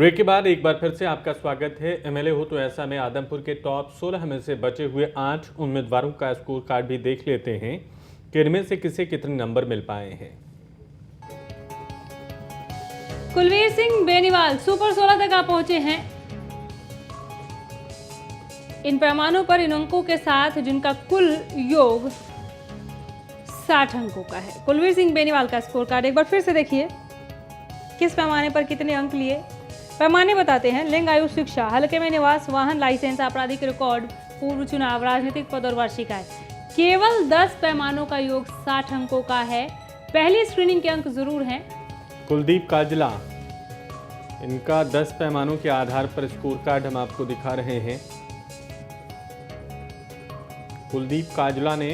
Break के बाद एक बार फिर से आपका स्वागत है। एमएलए हो तो ऐसा में आदमपुर के टॉप 16 में से बचे हुए 8 उम्मीदवारों का स्कोर कार्ड भी देख लेते हैं कि इनमें से किसे कितने नंबर मिल पाए हैं। कुलवीर सिंह बेनीवाल सुपर 16 तक आप पहुंचे हैं। इन पैमानों पर इन अंकों के साथ जिनका कुल योग 60 अंकों का है। कुलवीर सिंह बेनीवाल का स्कोर कार्ड एक बार फिर से देखिए, किस पैमाने पर कितने अंक लिए। पैमाने बताते हैं: लिंग, आयु, शिक्षा, हल्के में निवास, वाहन, लाइसेंस, आपराधिक रिकॉर्ड, पूर्व चुनाव, राजनीतिक पद और वार्षिक आय। केवल 10 पैमानों का योग 60 अंकों का है। पहली स्क्रीनिंग के अंक जरूर हैं। कुलदीप काजला, इनका 10 पैमानों के आधार पर स्कोर कार्ड हम आपको दिखा रहे हैं। कुलदीप काजला ने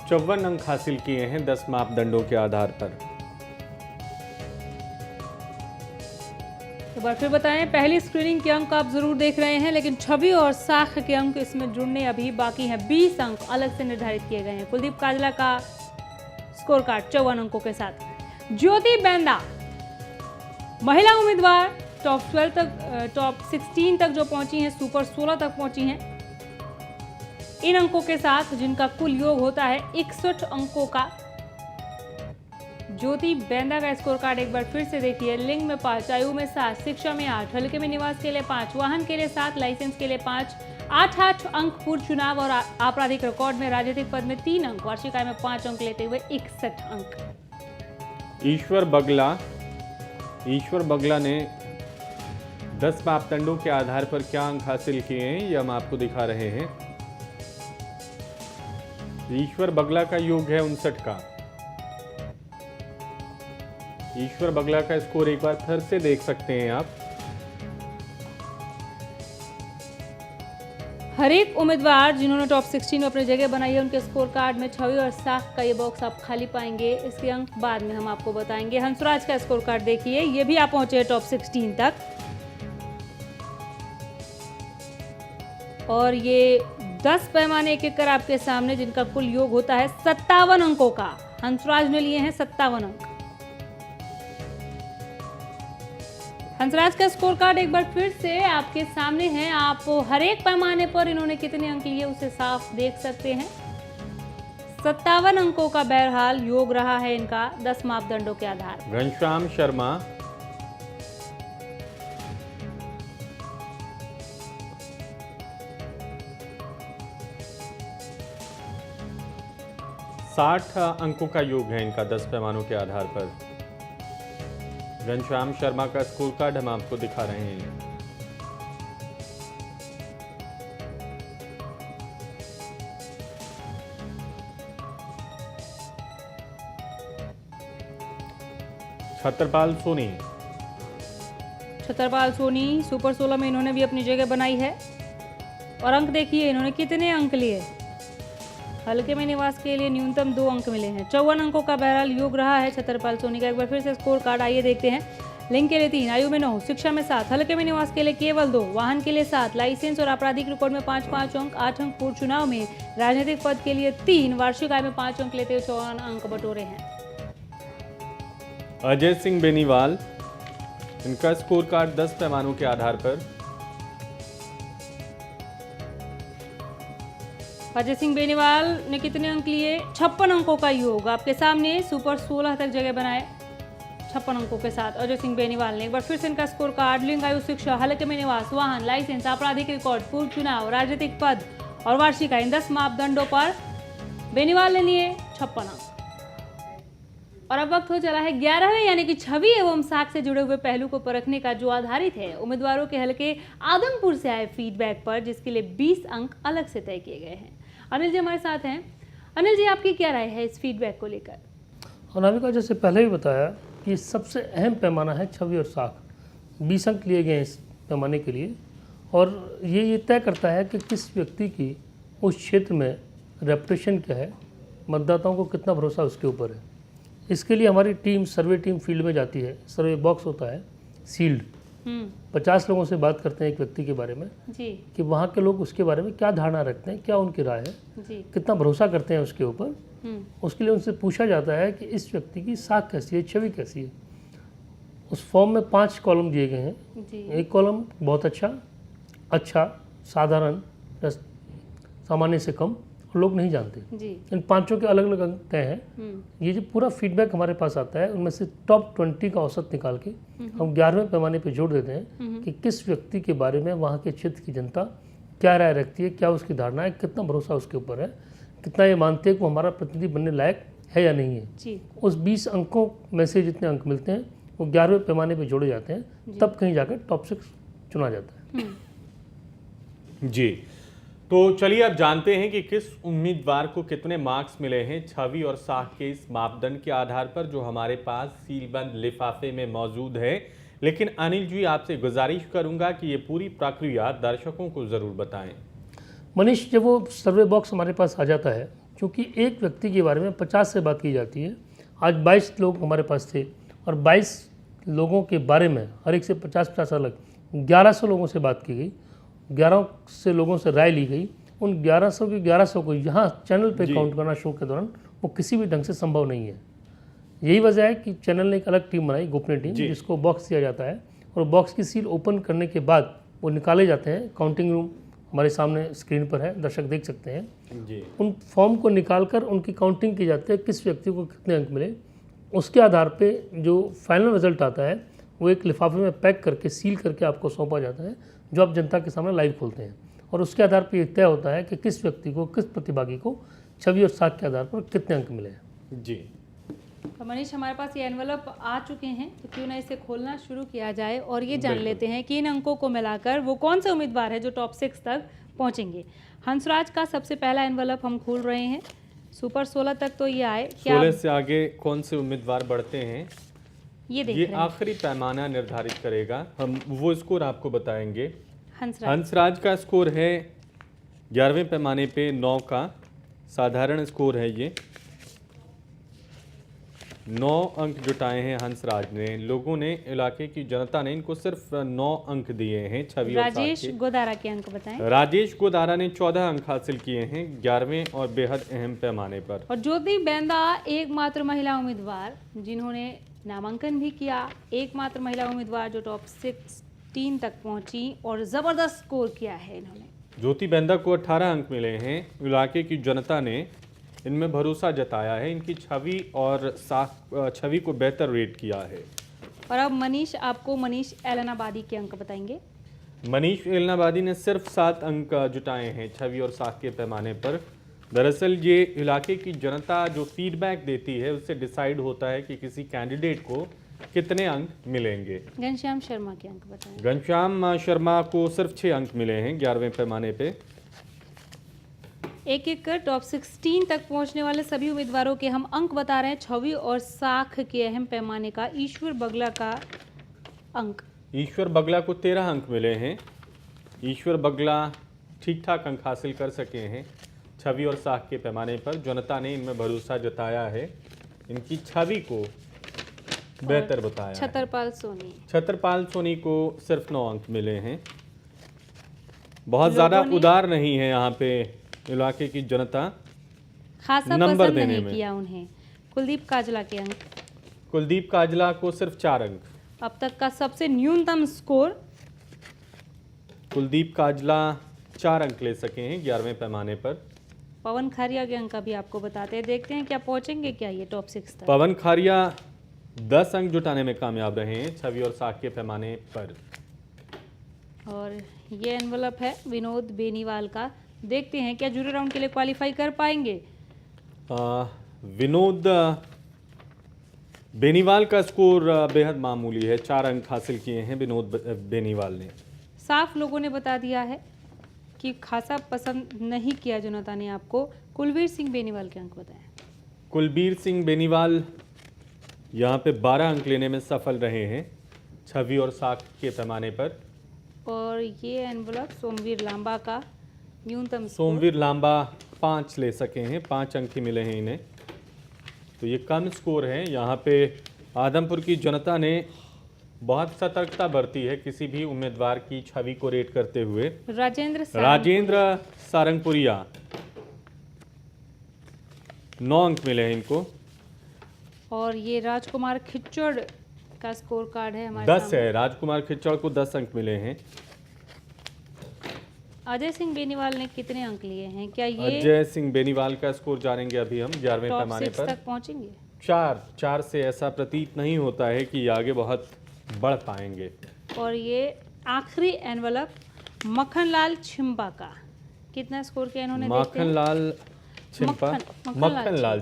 54 अंक हासिल किए हैं 10 मापदंडों के आधार पर। एक बार फिर बताएं, पहली स्क्रीनिंग के अंक आप जरूर देख रहे हैं, लेकिन छवि और साख के अंक इसमें जुड़ने अभी बाकी हैं। 20 अंक अलग से निर्धारित किए गए हैं। कुलदीप काजला का स्कोर कार्ड 54 अंकों के साथ। ज्योति बेंदा, महिला उम्मीदवार, टॉप 16 तक जो पहुंची हैं, सुपर 16 तक पहुंची हैं इन अंकों के साथ, जिनका कुल योग होता है 61 अंकों का। ज्योति बेंदा का स्कोर कार्ड एक बार फिर से देखिए। लिंग में 5, आयु में 7, शिक्षा में 8, हल्के में निवास के लिए 5, वाहन के लिए 7, लाइसेंस के लिए 5, 8 अंक, पूर्व चुनाव और आपराधिक रिकॉर्ड में, राजनीतिक पद में 3 अंक, वार्षिक आय में 5 अंक लेते हुए 61 अंक। ईश्वर बगला ने 10 मापदंडों के आधार पर क्या अंक हासिल किए हैं ये हम आपको दिखा रहे हैं। ईश्वर बगला का योग है 59 का। ईश्वर बगला का स्कोर एक बार फिर से देख सकते हैं आप। हर एक उम्मीदवार जिन्होंने टॉप 16 में अपनी जगह बनाई है, उनके स्कोर कार्ड में छवि और साख का ये बॉक्स आप खाली पाएंगे। इसके अंक बाद में हम आपको बताएंगे। हंसराज का स्कोर कार्ड देखिए, ये भी आप पहुंचे टॉप 16 तक और ये 10 पैमाने एक कर आपके सामने, जिनका कुल योग होता है 57 अंकों का। हंसराज ने लिए हैं 57 अंक। हंसराज का स्कोर कार्ड एक बार फिर से आपके सामने है। आप हर एक पैमाने पर इन्होंने कितने अंक लिए उसे साफ देख सकते हैं। 57 अंकों का बहरहाल योग रहा है इनका 10 मापदंडों के आधार पर। घनश्याम शर्मा, साठ अंकों का योग है इनका 10 पैमानों के आधार पर। घनश्याम शर्मा का स्कोर कार्ड हम आपको दिखा रहे हैं। छतरपाल सोनी सुपर 16 में इन्होंने भी अपनी जगह बनाई है और अंक देखिए इन्होंने कितने अंक लिए। हल्के में निवास के लिए न्यूनतम 2 अंक मिले हैं। 54 अंकों का बहरहाल योग रहा है छतरपाल सोनी का। एक बार फिर से स्कोर कार्ड आइए देखते हैं। लिंग के लिए 3, आयु में 9, शिक्षा में 7, हल्के में निवास के लिए केवल 2, वाहन के लिए 7, लाइसेंस और आपराधिक रिकॉर्ड में 5 अंक, 8 अंक, पूर्व चुनाव में, राजनीतिक पद के लिए 3, वार्षिक आय में 5 अंक लेते हुए 54 अंक बटोरे हैं। अजय सिंह बेनीवाल, इनका स्कोर कार्ड 10 पैमानों के आधार पर। अजय सिंह बेनीवाल ने कितने अंक लिए? 56 अंकों का योग आपके सामने। सुपर 16 तक जगह बनाए 56 अंकों के साथ अजय सिंह बेनीवाल ने। एक बार फिर से इनका स्कोर कार्ड: लिंग, आयु, शिक्षा, हल्के में निवास, वाहन, लाइसेंस, आपराधिक रिकॉर्ड, पूर्व चुनाव, राजनीतिक पद और वार्षिक आय। इन 10 मापदंडों पर बेनीवाल ने लिए 56 अंक। और अब वक्त हो चला है 11वें यानी कि छवि एवं साख से जुड़े हुए पहलू को परखने का, जो आधारित है उम्मीदवारों के हल्के आदमपुर से आए फीडबैक पर, जिसके लिए 20 अंक अलग से तय किए गए हैं। अनिल जी हमारे साथ हैं। अनिल जी, आपकी क्या राय है इस फीडबैक को लेकर? अनामिका, जैसे पहले भी बताया कि सबसे अहम पैमाना है छवि और साख। 20 अंक लिए गए इस पैमाने के लिए और ये तय करता है कि किस व्यक्ति की उस क्षेत्र में रेपुटेशन क्या है, मतदाताओं को कितना भरोसा उसके ऊपर है। इसके लिए हमारी टीम, सर्वे टीम फील्ड में जाती है। सर्वे बॉक्स होता है सील्ड, 50 लोगों से बात करते हैं एक व्यक्ति के बारे में जी, कि वहाँ के लोग उसके बारे में क्या धारणा रखते हैं, क्या उनकी राय है जी, कितना भरोसा करते हैं उसके ऊपर। उसके लिए उनसे पूछा जाता है कि इस व्यक्ति की साख कैसी है, छवि कैसी है। उस फॉर्म में 5 कॉलम दिए गए हैं। जी। एक कॉलम बहुत अच्छा, अच्छा, साधारण, सामान्य से कम और लोग नहीं जानते। जी। इन पांचों के अलग अलग अंक तय हैं। ये जो पूरा फीडबैक हमारे पास आता है उनमें से टॉप 20 का औसत निकाल के हम 11वें पैमाने पे जोड़ देते हैं कि किस व्यक्ति के बारे में वहाँ के क्षेत्र की जनता क्या राय रखती है, क्या उसकी धारणा है, कितना भरोसा उसके ऊपर है, कितना ये मानते हैं कि वो हमारा प्रतिनिधि बनने लायक है या नहीं है। जी। उस 20 अंकों में से जितने अंक मिलते हैं वो 11वें पैमाने पे जोड़े जाते हैं, तब कहीं जाकर टॉप 6 चुना जाता है। जी, तो चलिए अब जानते हैं कि किस उम्मीदवार को कितने मार्क्स मिले हैं छवि और साख के इस मापदंड के आधार पर जो हमारे पास सीलबंद लिफाफे में मौजूद है। लेकिन अनिल जी, आपसे गुजारिश करूंगा कि ये पूरी प्रक्रिया दर्शकों को जरूर बताएं। मनीष, जब वो सर्वे बॉक्स हमारे पास आ जाता है, क्योंकि एक व्यक्ति के बारे में 50 से बात की जाती है, आज 22 लोग हमारे पास थे और 22 लोगों के बारे में हर एक से 50-50 अलग 1100 लोगों से बात की गई, 11 से लोगों से राय ली गई। उन 1100 के 1100 को यहाँ चैनल पे काउंट करना शो के दौरान वो किसी भी ढंग से संभव नहीं है। यही वजह है कि चैनल ने एक अलग टीम बनाई, गोपनीय टीम, जिसको बॉक्स दिया जाता है और बॉक्स की सील ओपन करने के बाद वो निकाले जाते हैं। काउंटिंग रूम हमारे सामने स्क्रीन पर है, दर्शक देख सकते हैं। जी। उन फॉर्म को निकालकर उनकी काउंटिंग की जाती है, किस व्यक्ति को कितने अंक मिले। उसके आधार पे जो फाइनल रिजल्ट आता है वो एक लिफाफे में पैक करके सील करके आपको सौंपा जाता है, जो आप जनता के सामने लाइव खोलते हैं। और उसके आधार पर यह तय होता है कि किस व्यक्ति को, किस प्रतिभागी को छवि और साख के आधार पर कितने अंक मिले हैं। जी। तो मनीष, हमारे पास ये एनवलप आ चुके हैं, तो क्यों ना इसे खोलना शुरू किया जाए और ये जान लेते हैं कि इन अंकों को मिलाकर वो कौन से उम्मीदवार है जो टॉप 6 तक पहुंचेंगे। हंसराज का सबसे पहला एनवलप हम खोल रहे हैं। सुपर 16 तक तो ये आए, 16 से आगे कौन से उम्मीदवार बढ़ते हैं ये देख ये रहे हैं। आखिरी पैमाना निर्धारित करेगा। हम वो स्कोर आपको बताएंगे। हंसराज हंसराज का स्कोर है 11वें पैमाने पे 9 का साधारण स्कोर है। ये 9 अंक जुटाए हैं हंसराज ने। लोगों ने, इलाके की जनता ने इनको सिर्फ 9 अंक दिए हैं छवि और साख राजेश के। गोदारा के अंक बताएं। राजेश गोदारा ने 14 अंक हासिल किए हैं 11वें और बेहद अहम पैमाने पर। और ज्योति बेंदा एकमात्र महिला उम्मीदवार जिन्होंने नामांकन भी किया, एकमात्र महिला उम्मीदवार जो टॉप 16 तक पहुंची और जबरदस्त स्कोर किया है इन्होंने। ज्योति बेंदा को 18 अंक मिले हैं। इलाके की जनता ने इनमें भरोसा जताया है, इनकी छवि और साख छवि को बेहतर रेट किया है। और अब मनीष आपको मनीष एलनाबादी के अंक बताएंगे। मनीष एलनाबादी ने सिर्फ 7 अंक जुटाए हैं छवि और साख के पैमाने पर। दरअसल ये इलाके की जनता जो फीडबैक देती है उससे डिसाइड होता है कि किसी कैंडिडेट को कितने अंक मिलेंगे। घनश्याम शर्मा के अंक बताएं। घनश्याम शर्मा को सिर्फ 6 अंक मिले हैं 11वें पैमाने पे। एक एक कर टॉप 16 तक पहुंचने वाले सभी उम्मीदवारों के हम अंक बता रहे हैं। छवि और साख के अहम पैमाने का ईश्वर बगला का अंक। ईश्वर बगला को 13 अंक मिले हैं। ईश्वर बगला ठीक ठाक अंक हासिल कर सके हैं छवि और साख के पैमाने पर। जनता ने इनमें भरोसा जताया है, इनकी छवि को बेहतर बताया है। छतरपाल सोनी को सिर्फ 9 अंक मिले हैं। बहुत ज़्यादा उदार नहीं है यहाँ पे इलाके की जनता खासा नंबर पसंद देने नहीं में। किया उन्हें। कुलदीप काजला के अंक। कुलदीप काजला को सिर्फ 4 अंक। अब तक का सबसे न्यूनतम स्कोर। कुलदीप काजला 4 अंक ले सके हैं 11वें पैमाने पर। पवन खारिया के अंक भी आपको बताते हैं, देखते हैं क्या पहुंचेंगे क्या ये टॉप 6 तक। पवन खारिया 10 अंक जुटाने में कामयाब रहे हैं छवि और साख के पैमाने पर। और ये एनवलप है विनोद बेनीवाल का, देखते हैं क्या जूरी राउंड के लिए क्वालिफाई कर पाएंगे। विनोद बेनीवाल का स्कोर बेहद मामूली है, 4 अंक हासिल किए हैं विनोद बेनीवाल ने। साफ लोगों ने बता दिया है कि खासा पसंद नहीं किया जनता ने आपको। कुलवीर सिंह बेनीवाल के अंक बताएं। कुलबीर सिंह बेनीवाल यहाँ पे 12 अंक लेने में सफल रहे हैं छवि और साख के पैमाने पर। और ये एनवलप सोमवीर लांबा का न्यूनतम स्कोर। सोमवीर लांबा 5 ले सके हैं, 5 अंक ही मिले हैं इन्हें, तो ये कम स्कोर है। यहाँ पे आदमपुर की जनता ने बहुत सतर्कता बरती है किसी भी उम्मीदवार की छवि को रेट करते हुए। राजेंद्र सारंगपुरिया 9 अंक मिले हैं इनको। और ये राजकुमार खिच्चड़ का स्कोर कार्ड है हमारे 10 सामने। है। राजकुमार खिच्चड़ को 10 अंक मिले हैं। अजय सिंह बेनीवाल ने कितने अंक लिए हैं? क्या ये अजय सिंह बेनीवाल का स्कोर जानेंगे अभी हम 11वें टॉप पैमाने 6 पर। तक पहुंचेंगे? 4 से ऐसा प्रतीत नहीं होता है कि ये आगे बहुत बढ़ पाएंगे। और ये आखिरी एनवलप मक्खनलाल छिम्पा का, कितना स्कोर किया इन्होंने? देखते हैं। मक्खनलाल छिम्पा, मक्खनलाल मक्खनलाल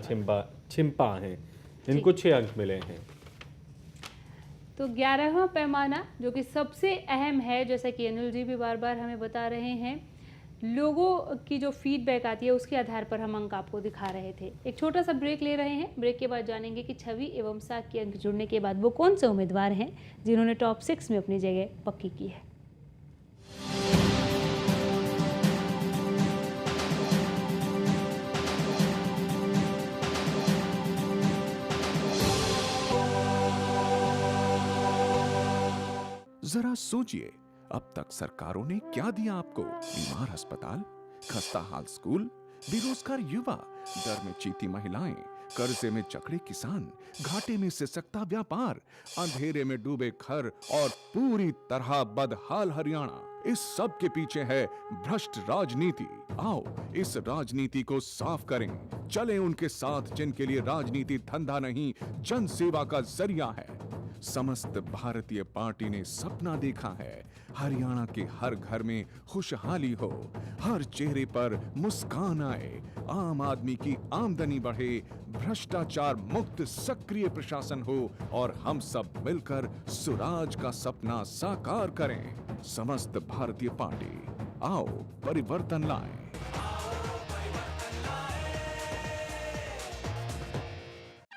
छिम्पा हैं, इनको 6 अंक मिले हैं। तो 11वां पैमाना जो कि सबसे अहम है, जैसा कि अनिल जी भी बार बार हमें बता रहे हैं, लोगों की जो फीडबैक आती है उसके आधार पर हम अंक आपको दिखा रहे थे। एक छोटा सा ब्रेक ले रहे हैं। ब्रेक के बाद जानेंगे कि छवि एवं साख के अंक जुड़ने के बाद वो कौन से उम्मीदवार हैं जिन्होंने टॉप 6 में अपनी जगह पक्की की है। जरा सोचिए, अब तक सरकारों ने क्या दिया आपको? बीमार अस्पताल, खस्ता हाल स्कूल, बेरोजगार युवा, डर में चीती महिलाएं, कर्जे में जकड़े किसान, घाटे में सिसकता व्यापार, अंधेरे में डूबे घर और पूरी तरह बदहाल हरियाणा। इस सब के पीछे है भ्रष्ट राजनीति। आओ इस राजनीति को साफ करें। चलें उनके साथ जिनके लिए राजनीति धंधा नहीं, जन सेवा का जरिया है। समस्त भारतीय पार्टी ने सपना देखा है, हरियाणा के हर घर में खुशहाली हो, हर चेहरे पर मुस्कान आए, आम आदमी की आमदनी बढ़े, भ्रष्टाचार मुक्त सक्रिय प्रशासन हो और हम सब मिलकर सुराज का सपना साकार करें। समस्त भारतीय पार्टी, आओ परिवर्तन लाएं।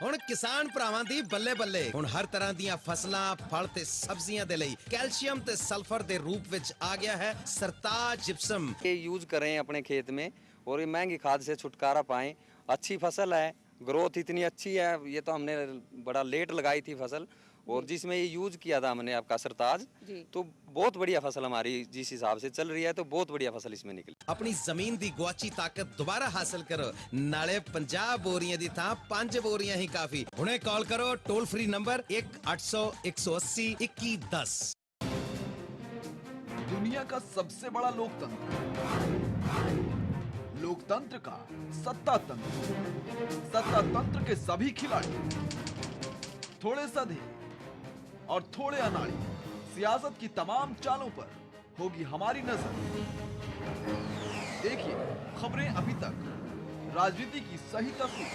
ਹੁਣ ਕਿਸਾਨ ਭਰਾਵਾਂ ਦੀ ਬੱਲੇ ਬੱਲੇ ਹੁਣ ਹਰ ਤਰ੍ਹਾਂ ਦੀਆਂ ਫਸਲਾਂ, ਫਲ ਤੇ ਸਬਜ਼ੀਆਂ ਦੇ ਲਈ ਕੈਲਸ਼ੀਅਮ ਤੇ ਸਲਫਰ ਦੇ ਰੂਪ ਵਿੱਚ ਆ ਗਿਆ ਹੈ ਸਰਤਾਜ जिप्सम। ये यूज करें अपने खेत में और ये महंगी खाद से छुटकारा पाएं। अच्छी फसल है, ग्रोथ इतनी अच्छी है। ये तो हमने बड़ा लेट लगाई थी फसल, और जिसमें ये यूज किया था हमने आपका सरताज, तो बहुत बढ़िया फसल हमारी जिस हिसाब से चल रही है, तो बहुत बढ़िया फसल इसमें निकली। ਆਪਣੀ ਜ਼ਮੀਨ ਦੀ ਗੁਆਚੀ ਤਾਕਤ ਦੁਬਾਰਾ ਹਾਸਲ ਕਰੋ, ਨਾਲੇ 50 ਬੋਰੀਆਂ ਦੀ ਥਾਂ 5 ਬੋਰੀਆਂ ਹੀ ਕਾਫੀ। ਹੁਣੇ ਕਾਲ ਕਰੋ ਟੋਲ ਫ੍ਰੀ ਨੰਬਰ 1-800 180 2110। दुनिया का सबसे बड़ा लोकतंत्र, लोकतंत्र का सत्ता तंत्र, सत्ता तंत्र के सभी खिलाड़ी, थोड़े सधे और थोड़े अनाड़ी, सियासत की तमाम चालों पर होगी हमारी नजर। देखिए खबरें अभी तक, राजनीति की सही तस्वीर।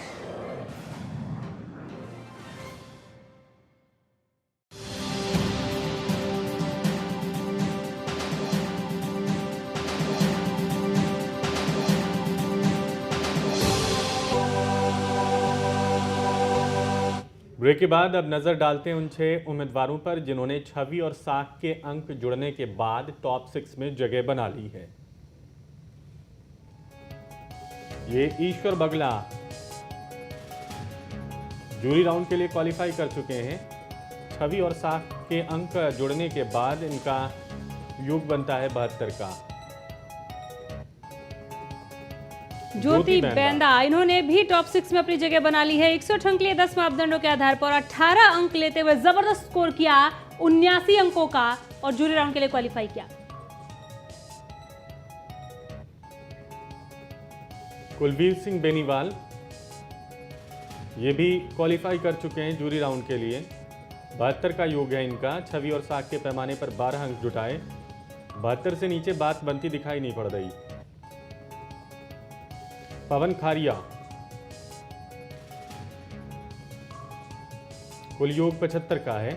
ब्रेक के बाद अब नजर डालते हैं उन 6 उम्मीदवारों पर जिन्होंने छवि और साख के अंक जुड़ने के बाद टॉप 6 में जगह बना ली है। ये ईश्वर बगला जूरी राउंड के लिए क्वालिफाई कर चुके हैं। छवि और साख के अंक जुड़ने के बाद इनका योग बनता है 72 का। ज्योति बेंदा, इन्होंने भी टॉप 6 में अपनी जगह बना ली है। 108 अंक लिए 10 मापदंडों के आधार पर 18 अंक लेते हुए जबरदस्त स्कोर किया 79 अंकों का और जूरी राउंड के लिए क्वालिफाई किया। कुलवीर सिंह बेनीवाल ये भी क्वालिफाई कर चुके हैं जूरी राउंड के लिए। 72 का योग है इनका। छवि और साख के पैमाने पर 12 अंक जुटाए। 72 से नीचे बात बनती दिखाई नहीं पड़ रही। पवन खारिया कुल योग 75 का है।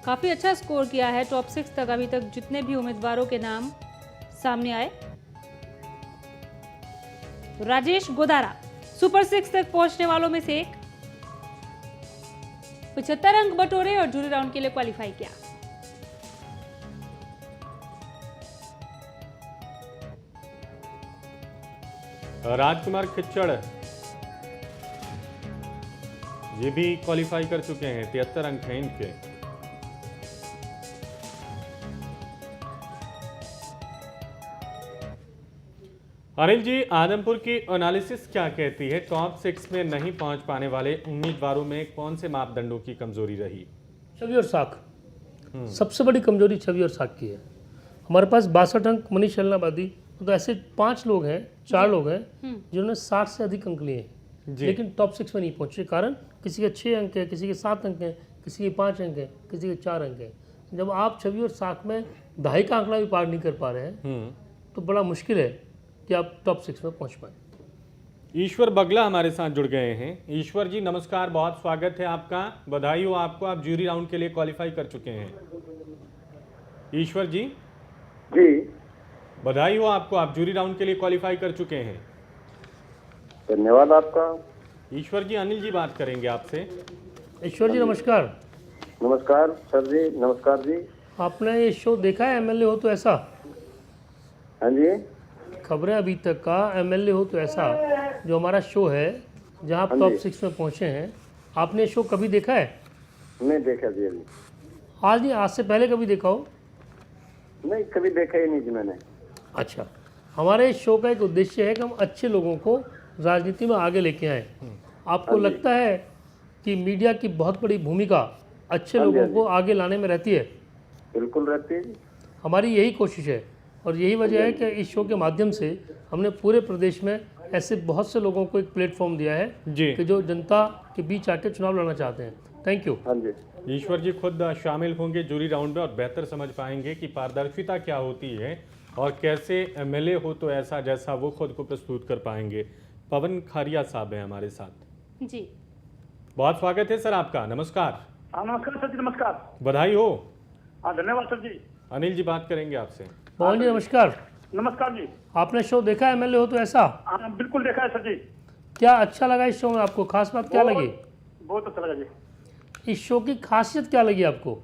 काफी अच्छा स्कोर किया है टॉप 6 तक अभी तक जितने भी उम्मीदवारों के नाम सामने आए। राजेश गोदारा सुपर 6 तक पहुंचने वालों में से एक। 75 अंक बटोरे और जूरी राउंड के लिए क्वालिफाई किया। राजकुमार खिच्चड़ ये भी क्वालिफाई कर चुके हैं। 73 अंक हैं इनके। अनिल जी, आदमपुर की एनालिसिस क्या कहती है? टॉप 6 में नहीं पहुंच पाने वाले उम्मीदवारों में कौन से मापदंडों की कमजोरी रही? छवि और साख, सबसे बड़ी कमजोरी छवि और साख की है। हमारे पास 62 अंक मनीष शलनाबादी, तो ऐसे 5 लोग हैं, 4 लोग हैं जिन्होंने 60 से अधिक अंक लिए हैं, लेकिन टॉप 6 में नहीं पहुंचे। कारण किसी के 6 अंक है, किसी के 7 अंक हैं, किसी के 5 अंक हैं, किसी के 4 अंक हैं। जब आप छवि और साख में 2.5 का आंकड़ा भी पार नहीं कर पा रहे हैं तो बड़ा मुश्किल है कि आप टॉप 6 में पहुंच पाए। ईश्वर बगला हमारे साथ जुड़ गए हैं। ईश्वर जी नमस्कार, बहुत स्वागत है आपका, बधाई हो आपको, आप जूरी राउंड के लिए क्वालिफाई कर चुके हैं। ईश्वर जी बधाई हो आपको, आप जूरी राउंड के लिए क्वालिफाई कर चुके हैं। धन्यवाद आपका। ईश्वर जी, अनिल जी बात करेंगे आपसे। ईश्वर जी नमस्कार। नमस्कार सर जी, नमस्कार जी। आपने ये शो देखा है एमएलए हो तो ऐसा? हाँ जी। खबरें अभी तक का एमएलए हो तो ऐसा, जो हमारा शो है जहां आप टॉप 6 में पहुंचे हैं, आपने शो कभी देखा है? नहीं देखा जी अभी। आज नहीं, आज से पहले कभी देखा हो? नहीं, कभी देखा ही नहीं जी मैंने। अच्छा, हमारे इस शो का एक उद्देश्य है कि हम अच्छे लोगों को राजनीति में आगे लेके आए। आपको लगता है कि मीडिया की बहुत बड़ी भूमिका अच्छे लोगों को आगे लाने में रहती है? बिल्कुल रहती है। हमारी यही कोशिश है और यही वजह है कि इस शो के माध्यम से हमने पूरे प्रदेश में ऐसे बहुत से लोगों को एक प्लेटफॉर्म दिया है कि जो जनता के बीच आके चुनाव लड़ना चाहते हैं। Thank you. हाँ जी। ईश्वर जी खुद शामिल होंगे जूरी राउंड में और बेहतर समझ पाएंगे कि पारदर्शिता क्या होती है और कैसे एमएलए हो तो ऐसा जैसा वो खुद को प्रस्तुत कर पाएंगे। पवन खारिया साहब हैं हमारे साथ जी। बहुत स्वागत है सर आपका, नमस्कार। नमस्कार सर जी, नमस्कार। बधाई हो। हाँ धन्यवाद सर जी। अनिल जी बात करेंगे आपसे। पवन जी नमस्कार। नमस्कार जी। आपने शो देखा है एमएलए हो तो ऐसा? हाँ बिल्कुल देखा है सर जी। क्या अच्छा लगा इस शो में आपको? खास बात क्या लगी? बहुत अच्छा लगा जी। इस शो की खासियत क्या लगी आपको?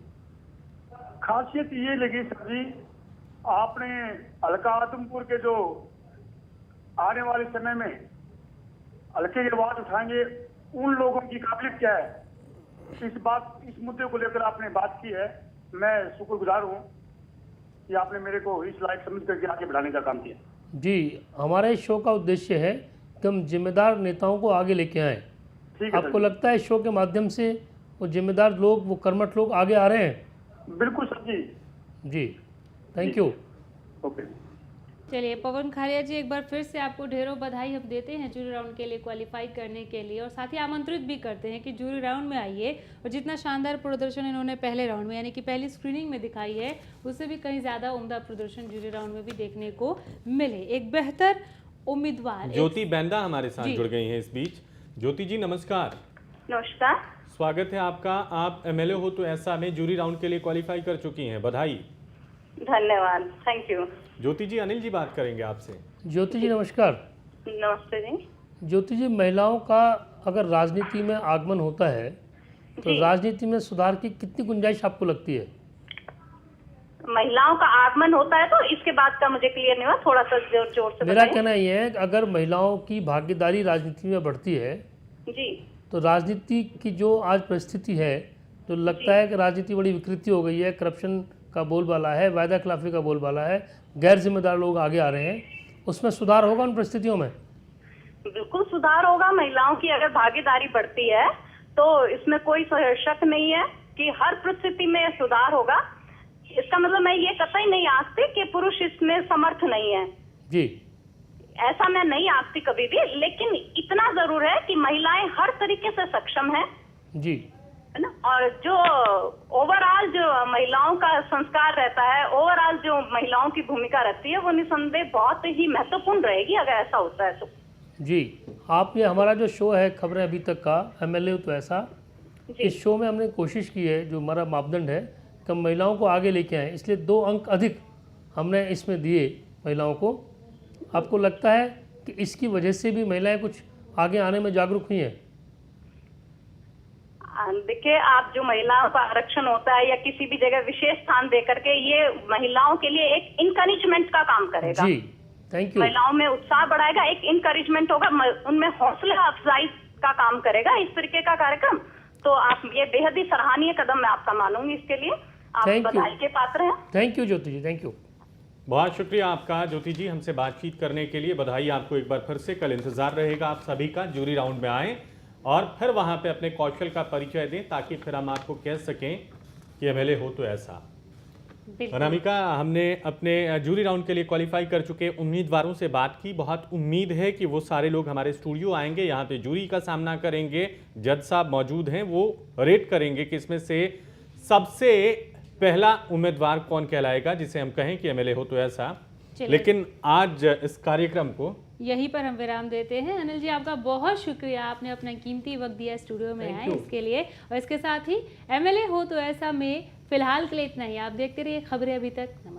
खासियत ये लगी सर जी, आपने हल्का आदमपुर के जो आने वाले समय में हल्के की आवाज उठाएंगे उन लोगों की काबिलियत क्या है, इस मुद्दे को लेकर आपने बात की है। मैं शुक्रगुजार हूँ कि आपने मेरे को इस लायक समझ करके आगे बढ़ाने का काम किया। जी, हमारे इस शो का उद्देश्य है कि हम जिम्मेदार नेताओं को आगे लेके आएँ। आपको लगता है इस शो के माध्यम से वो जिम्मेदार लोग, वो कर्मठ लोग आगे आ रहे हैं? बिल्कुल सर जी। जी, थैंक यू। ओके। चलिए पवन खारिया जी, एक बार फिर से आपको ढेरों बधाई हम देते हैं जूरी राउंड के लिए क्वालिफाई करने के लिए, और साथ ही आमंत्रित भी करते हैं कि जूरी राउंड में आइए और जितना शानदार प्रदर्शन इन्होंने पहले राउंड में यानी कि पहली स्क्रीनिंग में दिखाई है, उससे भी कहीं ज़्यादा उम्दा प्रदर्शन जूरी राउंड में भी देखने को मिले। एक बेहतर उम्मीदवार ज्योति बैंदा हमारे साथ जुड़ गई हैं इस बीच। ज्योति जी नमस्कार। नमस्कार, स्वागत है आपका। आप एमएलए हो तो ऐसा में जूरी राउंड के लिए क्वालिफाई कर चुकी हैं, बधाई। धन्यवाद, थैंक यू। ज्योति जी, अनिल जी बात करेंगे आपसे। ज्योति जी नमस्कार। नमस्ते जी। ज्योति जी, महिलाओं का अगर राजनीति में आगमन होता है तो राजनीति में सुधार की कितनी गुंजाइश आपको लगती है? महिलाओं का आगमन होता है तो इसके बाद का मुझे क्लियर नहीं हुआ, थोड़ा सा जोर से मेरा कहना ये है कि अगर महिलाओं की भागीदारी राजनीति में बढ़ती है जी, तो राजनीति की जो आज परिस्थिति है, जो लगता है कि राजनीति बड़ी विकृति हो गई है, करप्शन का बोलबाला है, वायदा खिलाफी का बोलबाला है, गैर जिम्मेदार लोग आगे आ रहे हैं, उसमें सुधार होगा उन परिस्थितियों में? बिल्कुल सुधार होगा। महिलाओं की अगर भागीदारी बढ़ती है तो इसमें कोई शक नहीं है कि हर परिस्थिति में सुधार होगा। इसका मतलब मैं ये कतई नहीं आंकती कि पुरुष इसमें समर्थ नहीं है जी, ऐसा मैं नहीं आंकती कभी भी, लेकिन इतना जरूर है कि महिलाएं हर तरीके से सक्षम है जी, है ना। और जो ओवरऑल जो महिलाओं का संस्कार रहता है, ओवरऑल जो महिलाओं की भूमिका रहती है, वो निसंदेह बहुत ही महत्वपूर्ण रहेगी अगर ऐसा होता है तो। जी, आप ये हमारा जो शो है खबरें अभी तक का एमएलए हो तो ऐसा, इस शो में हमने कोशिश की है, जो हमारा मापदंड है कि हम महिलाओं को आगे लेके आएँ, इसलिए 2 अंक अधिक हमने इसमें दिए महिलाओं को। आपको लगता है कि इसकी वजह से भी महिलाएं कुछ आगे आने में जागरूक हुई हैं? देखिए, आप जो महिलाओं का आरक्षण होता है या किसी भी जगह विशेष स्थान दे करके, ये महिलाओं के लिए एक इनकरेजमेंट का काम करेगा। जी, थैंक यू। महिलाओं में उत्साह बढ़ाएगा, एक इनकरेजमेंट होगा, उनमें हौसला अफजाई का काम करेगा इस तरीके का कार्यक्रम। तो आप ये बेहद ही सराहनीय कदम मैं आपका मानूंगी, इसके लिए आप बधाई के पात्र हैं। Thank you Jyoti ji, thank you. बहुत शुक्रिया आपका ज्योति जी, हमसे बातचीत करने के लिए। बधाई आपको एक बार फिर से। कल इंतजार रहेगा आप सभी का, जूरी राउंड में आएँ और फिर वहाँ पे अपने कौशल का परिचय दें ताकि फिर हम आपको कह सकें कि एमएलए हो तो ऐसा। बिल्कुल। अनामिका, हमने अपने जूरी राउंड के लिए क्वालिफाई कर चुके उम्मीदवारों से बात की। बहुत उम्मीद है कि वो सारे लोग हमारे स्टूडियो आएंगे, यहाँ पे जूरी का सामना करेंगे, जज साहब मौजूद हैं, वो रेट करेंगे कि इसमें से सबसे पहला उम्मीदवार कौन कहलाएगा जिसे हम कहें कि एमएलए हो तो ऐसा। चलिए। लेकिन आज इस कार्यक्रम को यहीं पर हम विराम देते हैं। अनिल जी, आपका बहुत शुक्रिया, आपने अपना कीमती वक्त दिया स्टूडियो में आए इसके लिए। और इसके साथ ही एमएलए हो तो ऐसा में फिलहाल के लिए इतना ही। आप देखते रहिए खबरें अभी तक। नमस्कार।